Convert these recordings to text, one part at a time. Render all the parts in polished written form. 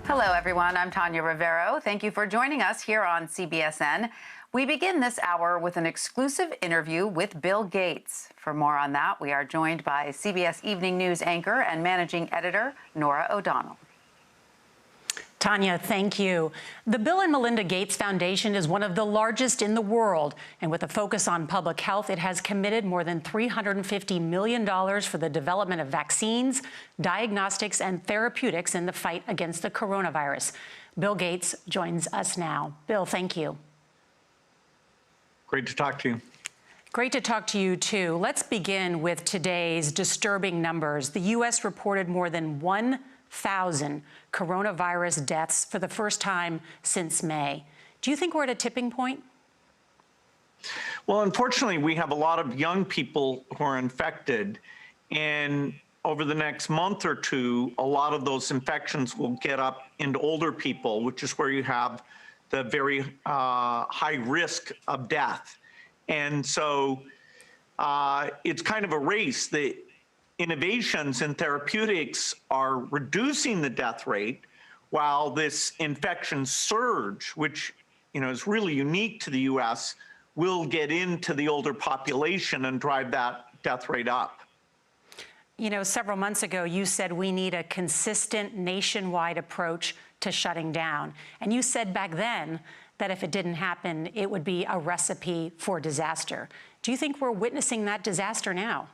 Hello, everyone. I'm Tanya Rivero. Thank you for joining us here on CBSN. We begin this hour with an exclusive interview with Bill Gates. For more on that, we are joined by CBS Evening News anchor and managing editor, Norah O'Donnell. Tanya, thank you. The Bill and Melinda Gates Foundation is one of the largest in the world, and with a focus on public health, it has committed more than $350 million for the development of vaccines, diagnostics, and therapeutics in the fight against the coronavirus. Bill Gates joins us now. Bill, thank you. Great to talk to you. Great to talk to you, too. Let's begin with today's disturbing numbers. The U.S. reported more than 1,000 coronavirus deaths for the first time since May. Do you think we're at a tipping point? Well, unfortunately, we have a lot of young people who are infected, and over the next month or two, a lot of those infections will get up into older people, which is where you have the very high risk of death. And so it's kind of a race. The innovations in therapeutics are reducing the death rate, while this infection surge, which is really unique to the U.S., will get into the older population and drive that death rate up. Several months ago, you said we need a consistent nationwide approach to shutting down. And you said back then that if it didn't happen, it would be a recipe for disaster. Do you think we're witnessing that disaster now?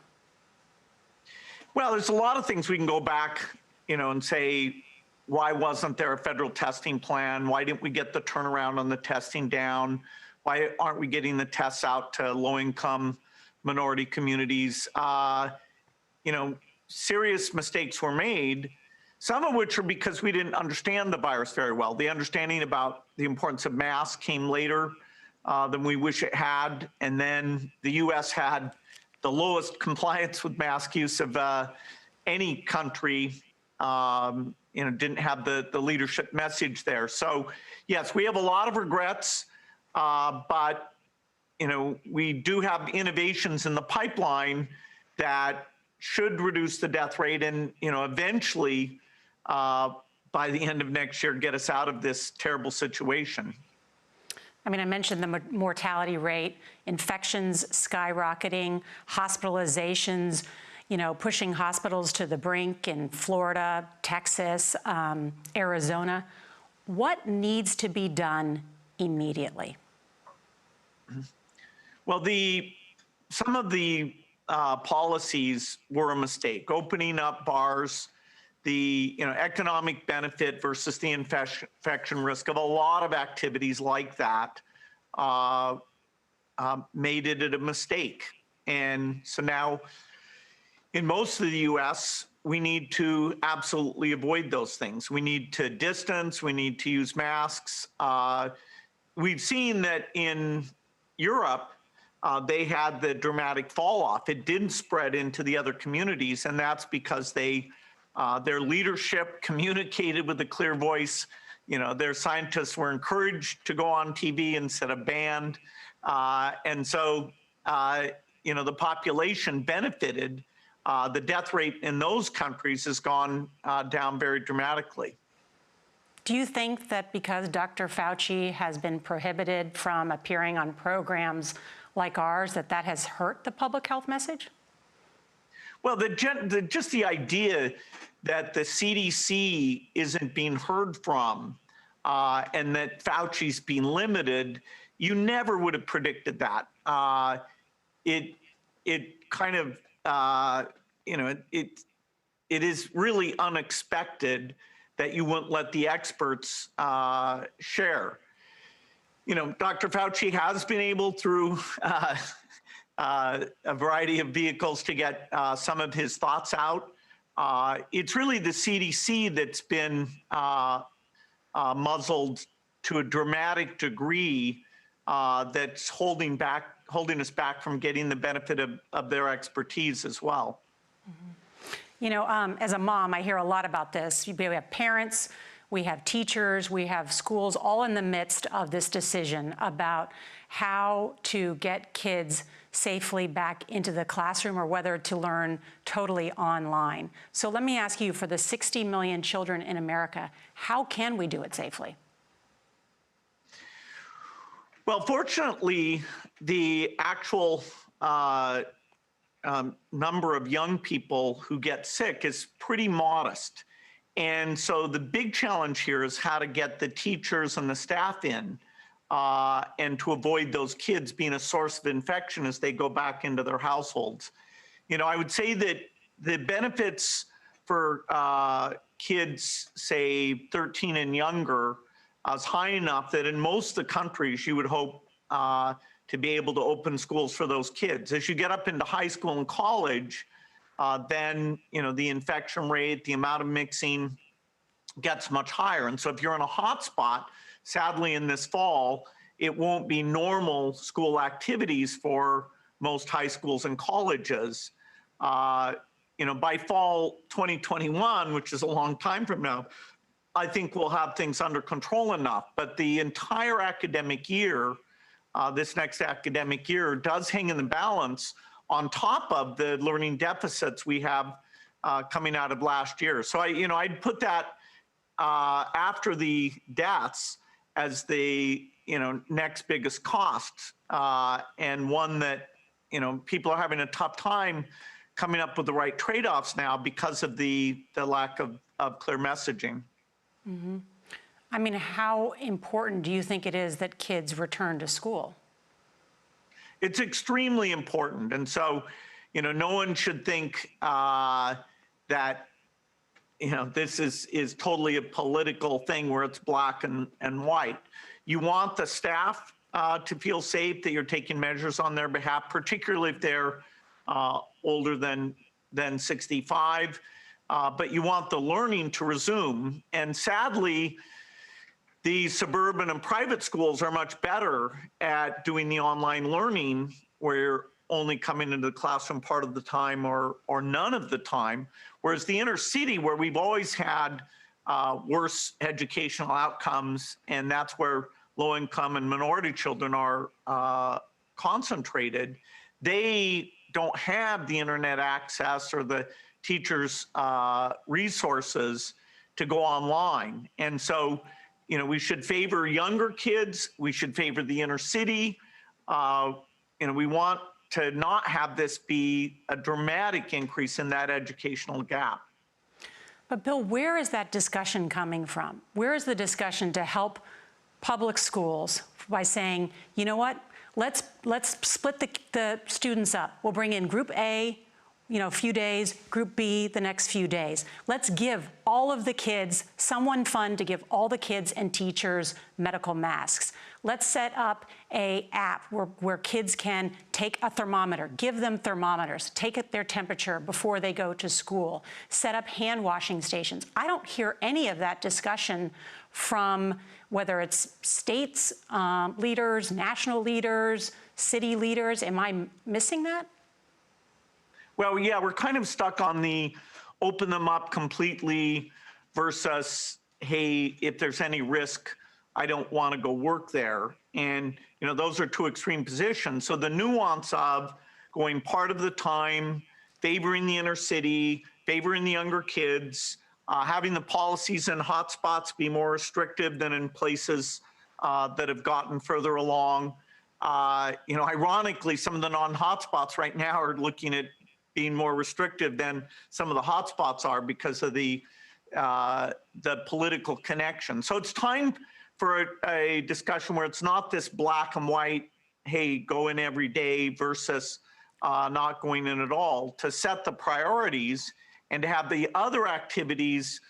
Well, there's a lot of things we can go back, and say, why wasn't there a federal testing plan? Why didn't we get the turnaround on the testing down? Why aren't we getting the tests out to low-income minority communities? Serious mistakes were made, some of which are because we didn't understand the virus very well. The understanding about the importance of masks came later than we wish it had. And then the U.S. had the lowest compliance with mask use of any country, didn't have the leadership message there. So, yes, we have a lot of regrets, but, we do have innovations in the pipeline that should reduce the death rate and, eventually, by the end of next year, get us out of this terrible situation. I mentioned the mortality rate, infections skyrocketing, hospitalizations, pushing hospitals to the brink in Florida, Texas, Arizona. What needs to be done immediately? Well, some of the policies were a mistake. Opening up bars, the economic benefit versus the infection risk of a lot of activities like that made it a mistake. And so now in most of the U.S., we need to absolutely avoid those things. We need to distance, we need to use masks. We've seen that in Europe, they had the dramatic fall off. It didn't spread into the other communities, and that's because their leadership communicated with a clear voice. Their scientists were encouraged to go on TV instead of banned. And so, the population benefited. The death rate in those countries has gone down very dramatically. Do you think that because Dr. Fauci has been prohibited from appearing on programs like ours, that has hurt the public health message? Well, just the idea that the CDC isn't being heard from and that Fauci's being limited, you never would have predicted that. It kind of, it is really unexpected that you wouldn't let the experts share. Dr. Fauci has been able through a variety of vehicles to get some of his thoughts out. It's really the CDC that's been muzzled to a dramatic degree that's holding us back from getting the benefit of their expertise as well. Mm-hmm. As a mom, I hear a lot about this. We have parents we have teachers, we have schools all in the midst of this decision about how to get kids safely back into the classroom or whether to learn totally online. So let me ask you, for the 60 million children in America, how can we do it safely? Well, fortunately, the actual number of young people who get sick is pretty modest. And so the big challenge here is how to get the teachers and the staff in and to avoid those kids being a source of infection as they go back into their households. You know, I would say that the benefits for kids, say 13 and younger, is high enough that in most of the countries you would hope to be able to open schools for those kids. As you get up into high school and college, then the infection rate, the amount of mixing gets much higher. And so if you're in a hot spot, sadly in this fall, it won't be normal school activities for most high schools and colleges. By fall 2021, which is a long time from now, I think we'll have things under control enough. But the entire academic year, this next academic year, does hang in the balance on top of the learning deficits we have coming out of last year. So I'd put that after the deaths as the next biggest cost, and one that people are having a tough time coming up with the right trade-offs now because of the lack of clear messaging. Mm-hmm. I mean, how important do you think it is that kids return to school? It's extremely important. And so, no one should think that, this is totally a political thing where it's black and white. You want the staff to feel safe, that you're taking measures on their behalf, particularly if they're older than 65. But you want the learning to resume. And sadly, the suburban and private schools are much better at doing the online learning, where you're only coming into the classroom part of the time or none of the time. Whereas the inner city, where we've always had worse educational outcomes, and that's where low-income and minority children are concentrated, they don't have the internet access or the teachers' resources to go online. And so, we should favor younger kids. We should favor the inner city. We want to not have this be a dramatic increase in that educational gap. But Bill, where is that discussion coming from? Where is the discussion to help public schools by saying, you know what, let's split the students up. We'll bring in group A, a few days, group B the next few days. Let's give all of the kids someone fun to give all the kids and teachers medical masks. Let's set up an app where kids can take a thermometer, give them thermometers, take their temperature before they go to school, set up hand washing stations. I don't hear any of that discussion from whether it's states leaders, national leaders, city leaders. Am I missing that? Well, yeah, we're kind of stuck on the open them up completely versus, hey, if there's any risk, I don't want to go work there. And, those are two extreme positions. So the nuance of going part of the time, favoring the inner city, favoring the younger kids, having the policies in hotspots be more restrictive than in places that have gotten further along. Ironically, some of the non-hotspots right now are looking at being more restrictive than some of the hotspots are because of the political connection. So it's time for a discussion where it's not this black and white, hey, go in every day versus not going in at all, to set the priorities and to have the other activities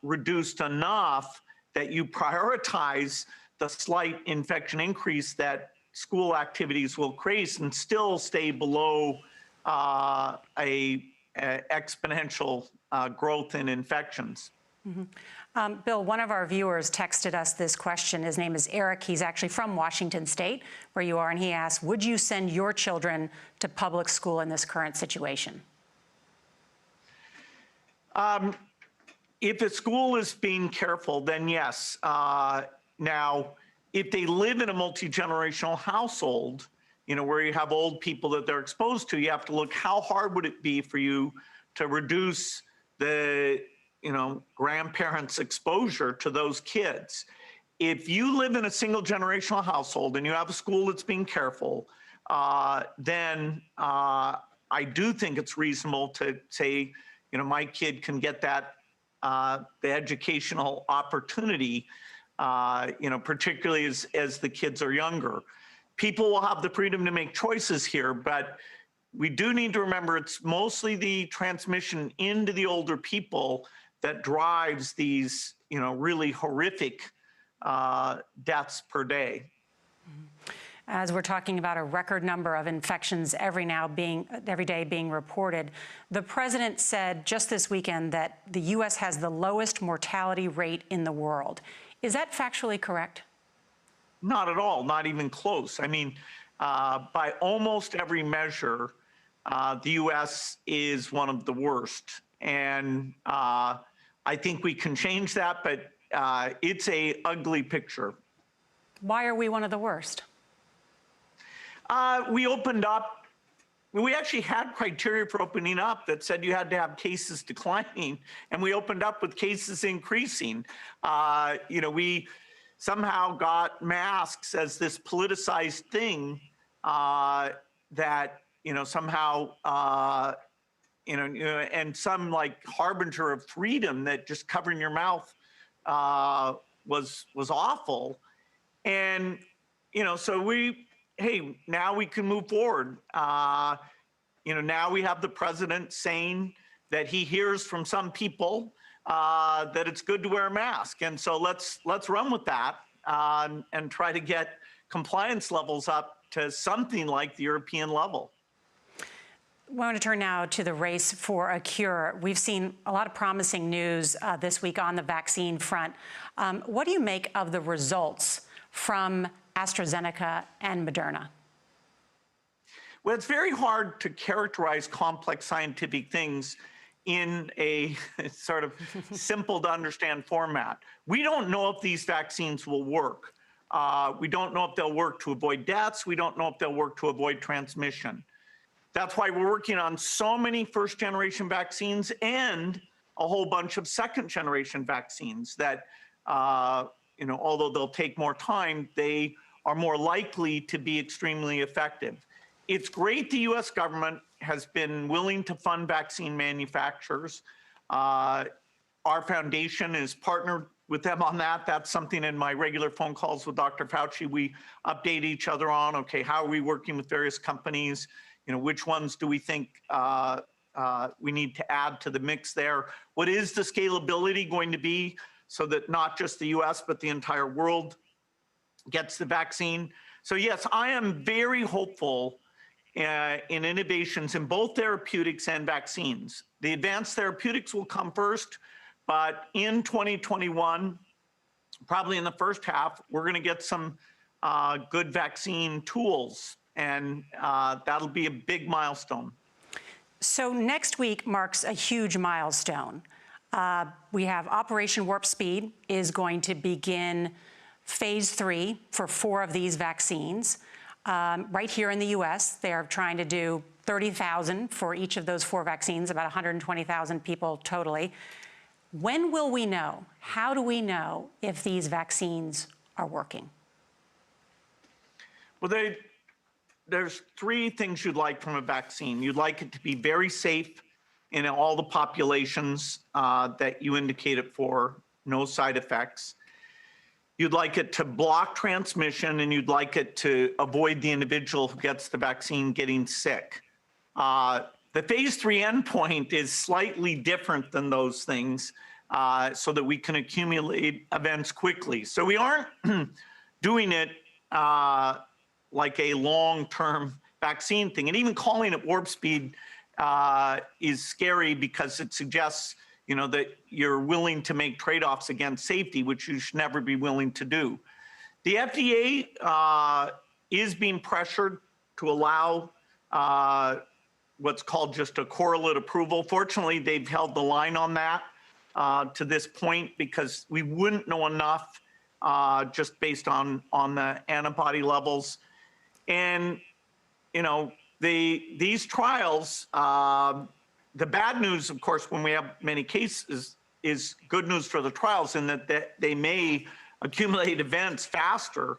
reduced enough that you prioritize the slight infection increase that school activities will create and still stay below a exponential growth in infections. Mm-hmm. Bill, one of our viewers texted us this question. His name is Eric. He's actually from Washington State, where you are, and he asked, would you send your children to public school in this current situation? If a school is being careful, then yes. Now, if they live in a multi-generational household, where you have old people that they're exposed to, you have to look how hard would it be for you to reduce the, grandparents' exposure to those kids. If you live in a single generational household and you have a school that's being careful, then I do think it's reasonable to say, my kid can get that the educational opportunity, particularly as the kids are younger. People will have the freedom to make choices here, but we do need to remember it's mostly the transmission into the older people that drives these, really horrific deaths per day. As we're talking about a record number of infections every day being reported, the president said just this weekend that the U.S. has the lowest mortality rate in the world. Is that factually correct? Not at all, not even close. I mean, by almost every measure, the U.S. is one of the worst. And I think we can change that, but it's an ugly picture. Why are we one of the worst? We opened up, we actually had criteria for opening up that said you had to have cases declining, and we opened up with cases increasing. We somehow got masks as this politicized thing that, somehow, and some like harbinger of freedom that just covering your mouth was awful. And, so hey, now we can move forward. Now we have the president saying that he hears from some people that it's good to wear a mask. And so let's run with that and try to get compliance levels up to something like the European level. I want to turn now to the race for a cure. We've seen a lot of promising news this week on the vaccine front. What do you make of the results from AstraZeneca and Moderna? Well, it's very hard to characterize complex scientific things in a sort of simple to understand format. We don't know if these vaccines will work. We don't know if they'll work to avoid deaths. We don't know if they'll work to avoid transmission. That's why we're working on so many first-generation vaccines and a whole bunch of second-generation vaccines that, although they'll take more time, they are more likely to be extremely effective. It's great the U.S. government has been willing to fund vaccine manufacturers. Our foundation is partnered with them on that. That's something in my regular phone calls with Dr. Fauci, we update each other on, okay, how are we working with various companies? Which ones do we think we need to add to the mix there? What is the scalability going to be so that not just the U.S., but the entire world gets the vaccine? So yes, I am very hopeful in innovations in both therapeutics and vaccines. The advanced therapeutics will come first, but in 2021, probably in the first half, we're going to get some good vaccine tools, and that'll be a big milestone. So next week marks a huge milestone. We have Operation Warp Speed is going to begin phase 3 for 4 of these vaccines. Right here in the U.S., they're trying to do 30,000 for each of those 4 vaccines, about 120,000 people totally. When will we know? How do we know if these vaccines are working? Well, there's 3 things you'd like from a vaccine. You'd like it to be very safe in all the populations that you indicate it for, no side effects. You'd like it to block transmission, and you'd like it to avoid the individual who gets the vaccine getting sick. The phase 3 endpoint is slightly different than those things so that we can accumulate events quickly. So we aren't doing it like a long-term vaccine thing. And even calling it warp speed is scary because it suggests that you're willing to make trade-offs against safety, which you should never be willing to do. The FDA is being pressured to allow what's called just a correlate approval. Fortunately, they've held the line on that. to this point because we wouldn't know enough just based on the antibody levels. And, you know, these trials, the bad news, of course, when we have many cases is good news for the trials in that they may accumulate events faster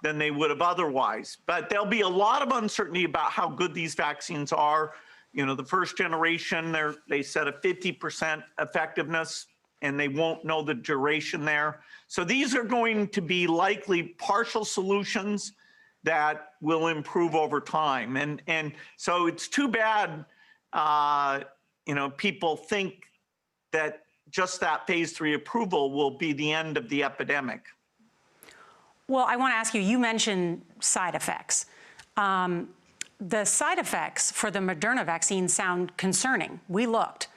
than they would have otherwise. But there'll be a lot of uncertainty about how good these vaccines are. You know, the first generation, they said a 50% effectiveness, and they won't know the duration there. So these are going to be likely partial solutions that will improve over time. And so it's too bad, you know, people think that just that phase 3 approval will be the end of the epidemic. Well, I want to ask you, you mentioned side effects. The side effects for the Moderna vaccine sound concerning. We looked.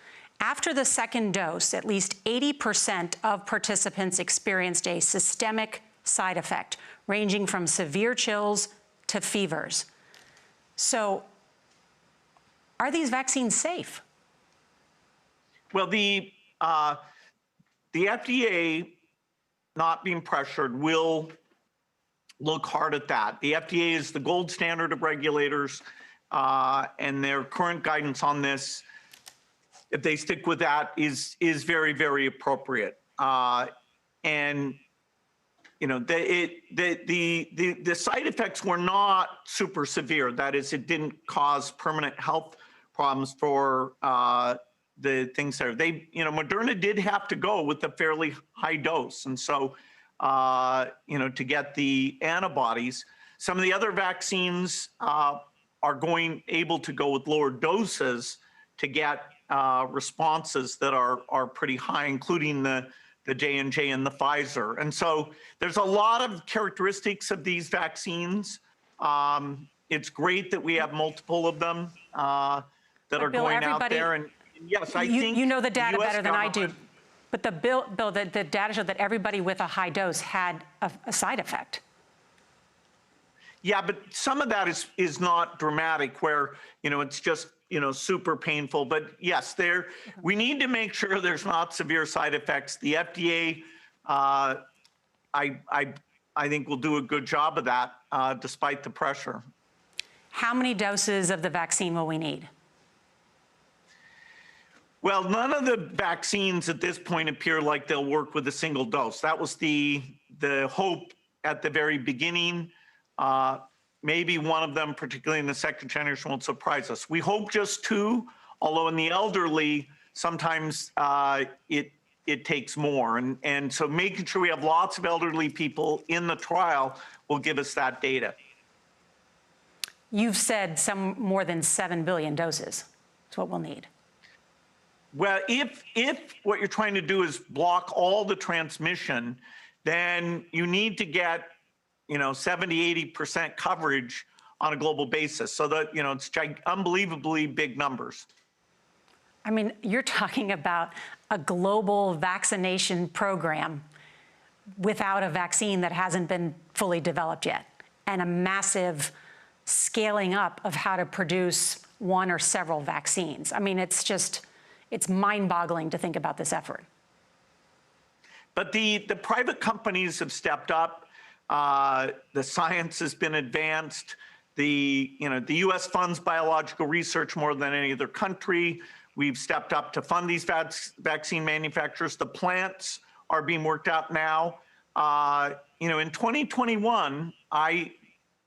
After the second dose, at least 80% of participants experienced a systemic side effect, ranging from severe chills to fevers. So, are these vaccines safe? Well, the FDA, not being pressured, will look hard at that. The FDA is the gold standard of regulators, and their current guidance on this, if they stick with that, is very, very appropriate. And you know, the side effects were not super severe. That is, it didn't cause permanent health problems for the things there. You know, Moderna did have to go with a fairly high dose, and so you know, to get the antibodies. Some of the other vaccines are able to go with lower doses to get responses that are pretty high, including the J&J and the Pfizer. And so there's a lot of characteristics of these vaccines. It's great that we have multiple of them that are Bill, going out there. And yes, I think you know the data US better than I do. government. But Bill, the data showed that everybody with a high dose had a side effect. Yeah, but some of that is not dramatic, where, you know, it's just, you know, super painful. But yes, we need to make sure there's not severe side effects. The FDA, I think, will do a good job of that, despite the pressure. How many doses of the vaccine will we need? Well, none of the vaccines at this point appear like they'll work with a single dose. That was the hope at the very beginning. Maybe one of them, particularly in the second generation, won't surprise us. We hope just 2, although in the elderly, sometimes it takes more. And so making sure we have lots of elderly people in the trial will give us that data. You've said some more than 7 billion doses. That's what we'll need. Well, if what you're trying to do is block all the transmission, then you need to get, you know, 70–80% coverage on a global basis. So that, you know, it's unbelievably big numbers. I mean, you're talking about a global vaccination program without a vaccine that hasn't been fully developed yet, and a massive scaling up of how to produce one or several vaccines. I mean, it's mind-boggling to think about this effort. But the private companies have stepped up. The science has been advanced. The U.S. funds biological research more than any other country. We've stepped up to fund these vaccine manufacturers. The plants are being worked out now. You know, in 2021,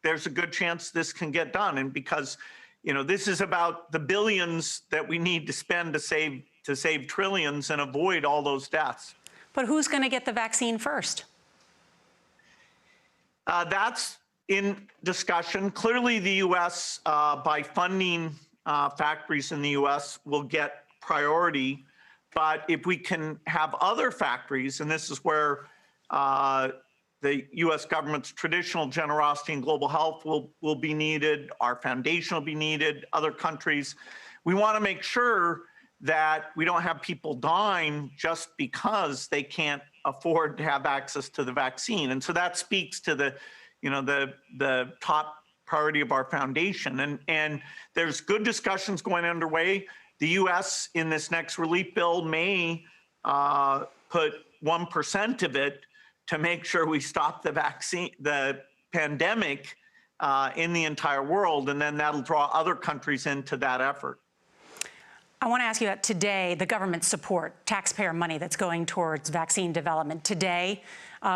there's a good chance this can get done, and because, you know, this is about the billions that we need to spend to save trillions and avoid all those deaths. But who's going to get the vaccine first? That's in discussion. Clearly, the U.S., by funding factories in the U.S., will get priority. But if we can have other factories, and this is where the U.S. government's traditional generosity in global health will be needed, our foundation will be needed, other countries. We want to make sure that we don't have people dying just because they can't afford to have access to the vaccine. And so that speaks to the top priority of our foundation. And there's good discussions going underway. The U.S. in this next relief bill may put 1% of it to make sure we stop the pandemic in the entire world, and then that'll draw other countries into that effort. I want to ask you about today, the government support, taxpayer money that's going towards vaccine development. Today,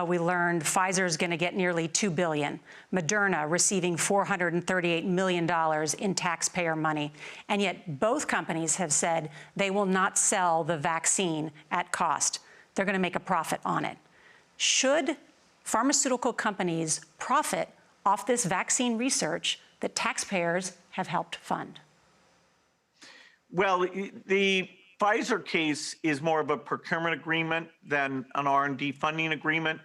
we learned Pfizer is going to get nearly $2 billion, Moderna receiving $438 million in taxpayer money. And yet both companies have said they will not sell the vaccine at cost. They're going to make a profit on it. Should pharmaceutical companies profit off this vaccine research that taxpayers have helped fund? Well, the Pfizer case is more of a procurement agreement than an R&D funding agreement.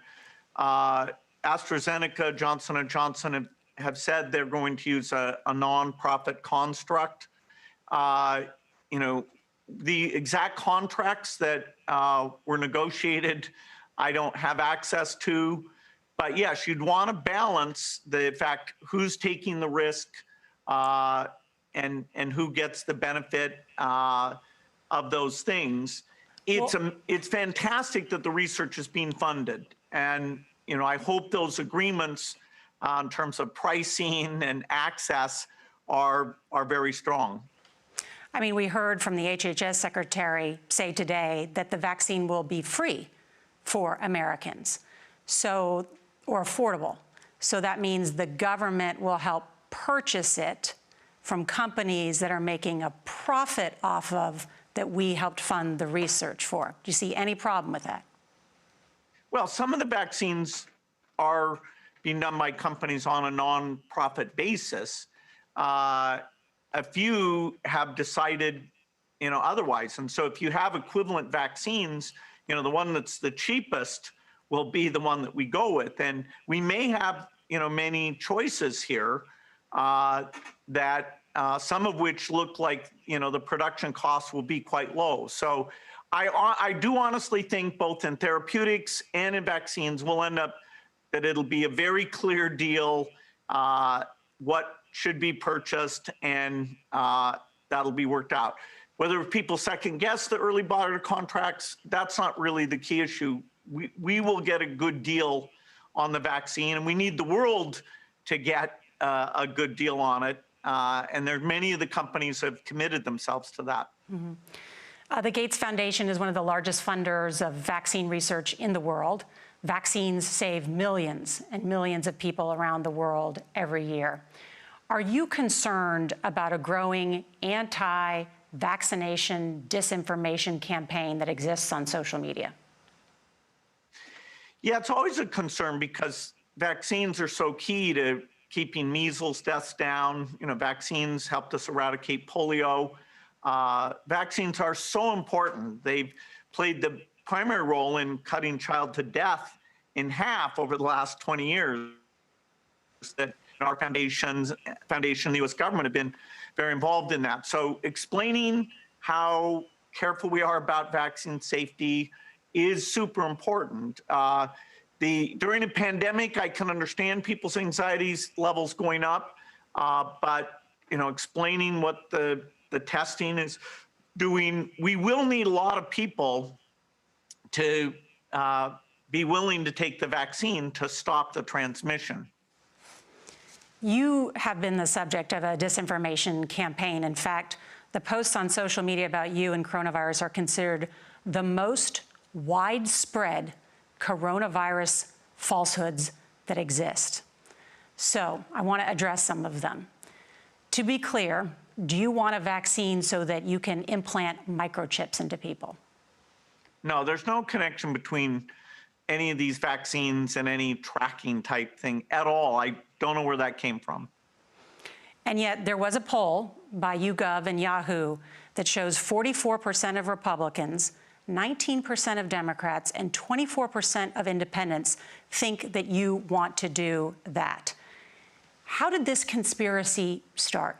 AstraZeneca, Johnson & Johnson have said they're going to use a nonprofit construct. You know, the exact contracts that were negotiated, I don't have access to. But yes, you'd want to balance the fact who's taking the risk and who gets the benefit of those things. It's fantastic that the research is being funded, and you know I hope those agreements in terms of pricing and access are very strong. I mean, we heard from the HHS secretary say today that the vaccine will be free for Americans, or affordable. So that means the government will help purchase it from companies that are making a profit off of that we helped fund the research for. Do you see any problem with that? Well, some of the vaccines are being done by companies on a non-profit basis. A few have decided, you know, otherwise. And so if you have equivalent vaccines, you know, the one that's the cheapest will be the one that we go with. And we may have, you know, many choices here that some of which look like, you know, the production costs will be quite low. So I do honestly think both in therapeutics and in vaccines we'll end up that it'll be a very clear deal what should be purchased, and that'll be worked out. Whether people second guess the early barter contracts, that's not really the key issue. We will get a good deal on the vaccine, and we need the world to get a good deal on it. And there are many of the companies have committed themselves to that. Mm-hmm. The Gates Foundation is one of the largest funders of vaccine research in the world. Vaccines save millions and millions of people around the world every year. Are you concerned about a growing anti-vaccination disinformation campaign that exists on social media? Yeah, it's always a concern because vaccines are so key to keeping measles deaths down. You know, vaccines helped us eradicate polio. Vaccines are so important. They've played the primary role in cutting childhood death in half over the last 20 years. That our foundation, the U.S. government have been very involved in that. So explaining how careful we are about vaccine safety is super important. During a pandemic, I can understand people's anxieties levels going up, but you know, explaining what the testing is doing, we will need a lot of people to be willing to take the vaccine to stop the transmission. You have been the subject of a disinformation campaign. In fact, the posts on social media about you and coronavirus are considered the most widespread coronavirus falsehoods that exist. So I want to address some of them. To be clear, do you want a vaccine so that you can implant microchips into people? No, there's no connection between any of these vaccines and any tracking type thing at all. I don't know where that came from. And yet there was a poll by YouGov and Yahoo that shows 44% of Republicans, 19% of Democrats, and 24% of independents think that you want to do that. How did this conspiracy start?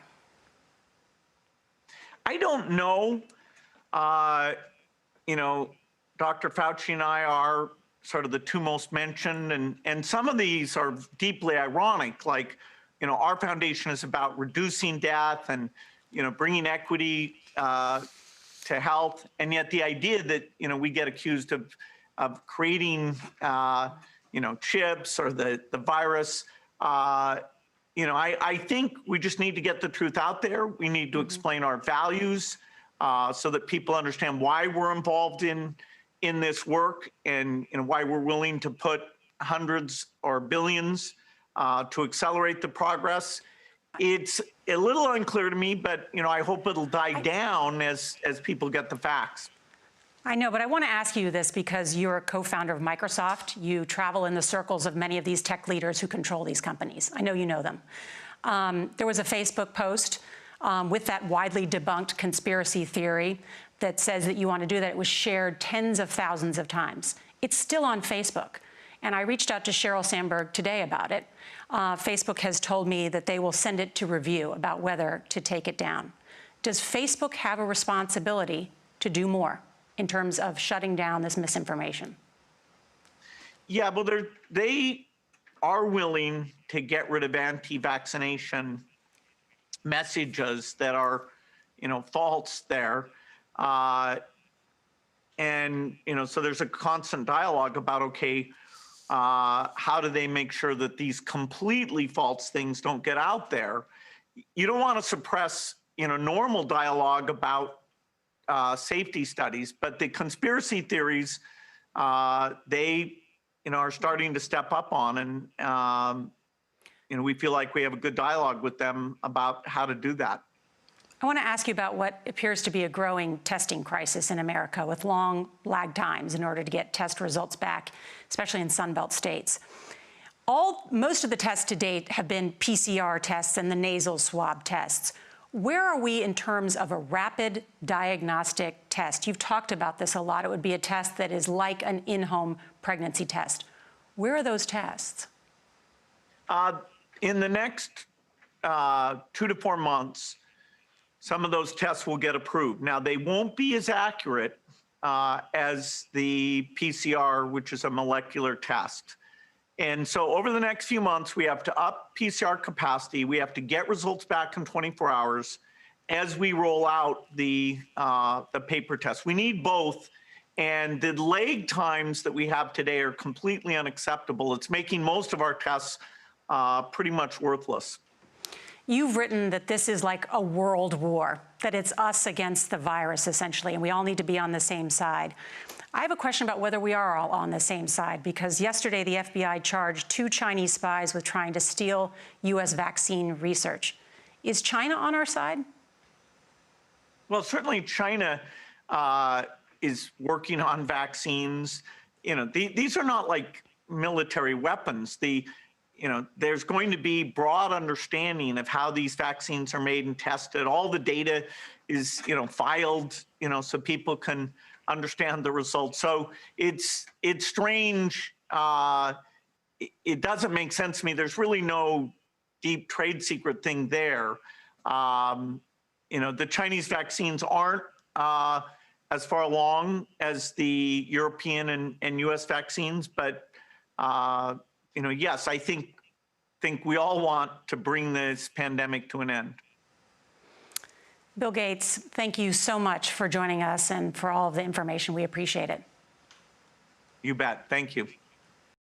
I don't know. You know, Dr. Fauci and I are sort of the two most mentioned, and some of these are deeply ironic. Like, you know, our foundation is about reducing death and, you know, bringing equity to health, and yet the idea that we get accused of creating chips or the virus. I think we just need to get the truth out there. We need to explain our values so that people understand why we're involved in this work and why we're willing to put hundreds or billions to accelerate the progress. It's a little unclear to me, but I hope it'll die down as people get the facts. I know, but I want to ask you this because you're a co-founder of Microsoft. You travel in the circles of many of these tech leaders who control these companies. I know you know them. There was a Facebook post with that widely debunked conspiracy theory that says that you want to do that. It was shared tens of thousands of times. It's still on Facebook. And I reached out to Sheryl Sandberg today about it. Facebook has told me that they will send it to review about whether to take it down. Does Facebook have a responsibility to do more in terms of shutting down this misinformation? Yeah, well, they are willing to get rid of anti-vaccination messages that are, false there. And, so there's a constant dialogue about, okay, how do they make sure that these completely false things don't get out there? You don't want to suppress, normal dialogue about safety studies, but the conspiracy theories, they, are starting to step up on, and we feel like we have a good dialogue with them about how to do that. I want to ask you about what appears to be a growing testing crisis in America with long lag times in order to get test results back, especially in Sunbelt states. Most of the tests to date have been PCR tests and the nasal swab tests. Where are we in terms of a rapid diagnostic test? You've talked about this a lot. It would be a test that is like an in-home pregnancy test. Where are those tests? In the next 2 to 4 months, some of those tests will get approved. Now, they won't be as accurate as the PCR, which is a molecular test. And so over the next few months, we have to up PCR capacity. We have to get results back in 24 hours as we roll out the paper test. We need both. And the lag times that we have today are completely unacceptable. It's making most of our tests pretty much worthless. You've written that this is like a world war, that it's us against the virus, essentially, and we all need to be on the same side. I have a question about whether we are all on the same side, because yesterday the FBI charged 2 Chinese spies with trying to steal U.S. vaccine research. Is China on our side? Well, certainly China is working on vaccines. These are not like military weapons. There's going to be broad understanding of how these vaccines are made and tested. All the data is, filed, so people can understand the results. So it's strange. It doesn't make sense to me. There's really no deep trade secret thing there. The Chinese vaccines aren't as far along as the European and U.S. vaccines, but yes, I think we all want to bring this pandemic to an end. Bill Gates, thank you so much for joining us and for all of the information. We appreciate it. You bet. Thank you.